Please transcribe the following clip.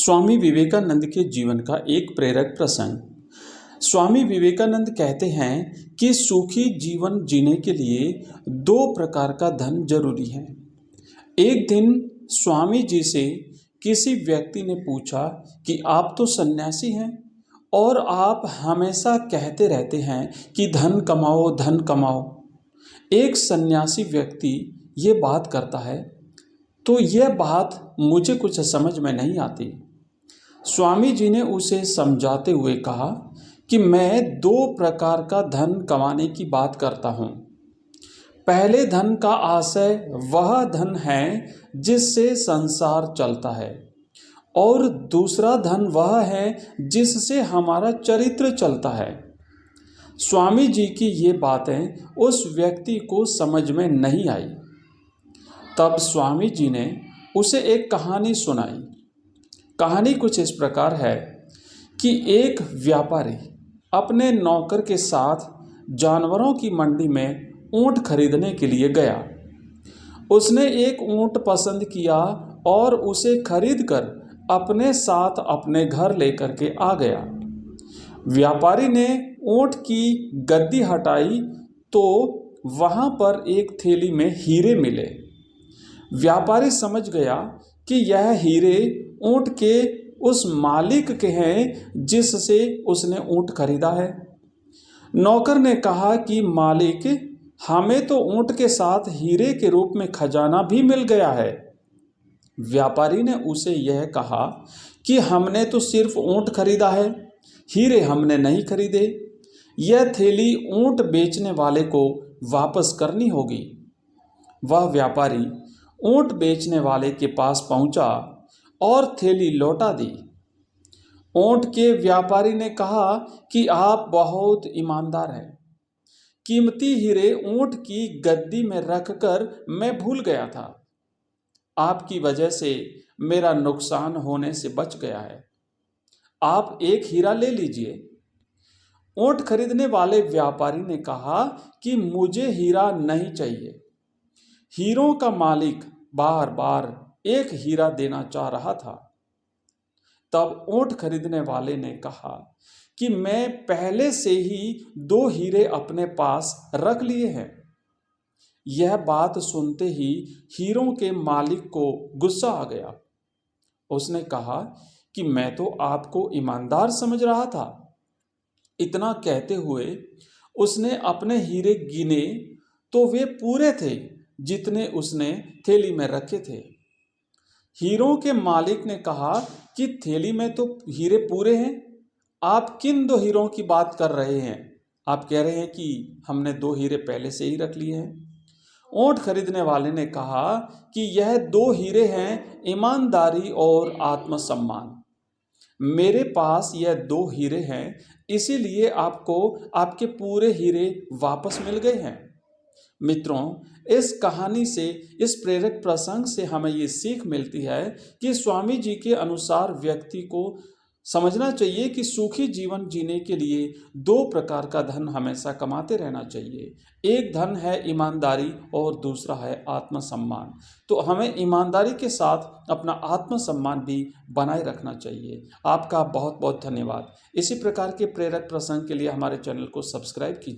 स्वामी विवेकानंद के जीवन का एक प्रेरक प्रसंग। स्वामी विवेकानंद कहते हैं कि सुखी जीवन जीने के लिए दो प्रकार का धन जरूरी है। एक दिन स्वामी जी से किसी व्यक्ति ने पूछा कि आप तो सन्यासी हैं और आप हमेशा कहते रहते हैं कि धन कमाओ धन कमाओ। एक सन्यासी व्यक्ति ये बात करता है तो यह बात मुझे कुछ समझ में नहीं आती। स्वामी जी ने उसे समझाते हुए कहा कि मैं दो प्रकार का धन कमाने की बात करता हूँ। पहले धन का आशय वह धन है जिससे संसार चलता है और दूसरा धन वह है जिससे हमारा चरित्र चलता है। स्वामी जी की ये बातें उस व्यक्ति को समझ में नहीं आई। तब स्वामी जी ने उसे एक कहानी सुनाई। कहानी कुछ इस प्रकार है कि एक व्यापारी अपने नौकर के साथ जानवरों की मंडी में ऊंट खरीदने के लिए गया। उसने एक ऊंट पसंद किया और उसे खरीदकर अपने साथ अपने घर लेकर के आ गया। व्यापारी ने ऊंट की गद्दी हटाई तो वहां पर एक थैली में हीरे मिले। व्यापारी समझ गया कि यह हीरे ऊंट के उस मालिक के हैं जिससे उसने ऊंट खरीदा है। नौकर ने कहा कि मालिक, हमें तो ऊंट के साथ हीरे के रूप में खजाना भी मिल गया है। व्यापारी ने उसे यह कहा कि हमने तो सिर्फ ऊंट खरीदा है, हीरे हमने नहीं खरीदे। यह थैली ऊंट बेचने वाले को वापस करनी होगी। वह व्यापारी ऊंट बेचने वाले के पास पहुंचा और थैली लौटा दी। ऊंट के व्यापारी ने कहा कि आप बहुत ईमानदार हैं। कीमती हीरे ऊंट की गद्दी में रखकर मैं भूल गया था। आपकी वजह से मेरा नुकसान होने से बच गया है। आप एक हीरा ले लीजिए। ऊंट खरीदने वाले व्यापारी ने कहा कि मुझे हीरा नहीं चाहिए। हीरों का मालिक बार बार एक हीरा देना चाह रहा था। तब ऊंट खरीदने वाले ने कहा कि मैं पहले से ही दो हीरे अपने पास रख लिए हैं। यह बात सुनते ही हीरों के मालिक को गुस्सा आ गया। उसने कहा कि मैं तो आपको ईमानदार समझ रहा था। इतना कहते हुए उसने अपने हीरे गिने तो वे पूरे थे जितने उसने थैली में रखे थे। हीरों के मालिक ने कहा कि थैली में तो हीरे पूरे हैं, आप किन दो हीरों की बात कर रहे हैं? आप कह रहे हैं कि हमने दो हीरे पहले से ही रख लिए हैं। ऊंट खरीदने वाले ने कहा कि यह दो हीरे हैं ईमानदारी और आत्मसम्मान। मेरे पास यह दो हीरे हैं, इसीलिए आपको आपके पूरे हीरे वापस मिल गए हैं। मित्रों, इस कहानी से, इस प्रेरक प्रसंग से हमें ये सीख मिलती है कि स्वामी जी के अनुसार व्यक्ति को समझना चाहिए कि सुखी जीवन जीने के लिए दो प्रकार का धन हमेशा कमाते रहना चाहिए। एक धन है ईमानदारी और दूसरा है आत्मसम्मान। तो हमें ईमानदारी के साथ अपना आत्मसम्मान भी बनाए रखना चाहिए। आपका बहुत बहुत धन्यवाद। इसी प्रकार के प्रेरक प्रसंग के लिए हमारे चैनल को सब्सक्राइब कीजिए।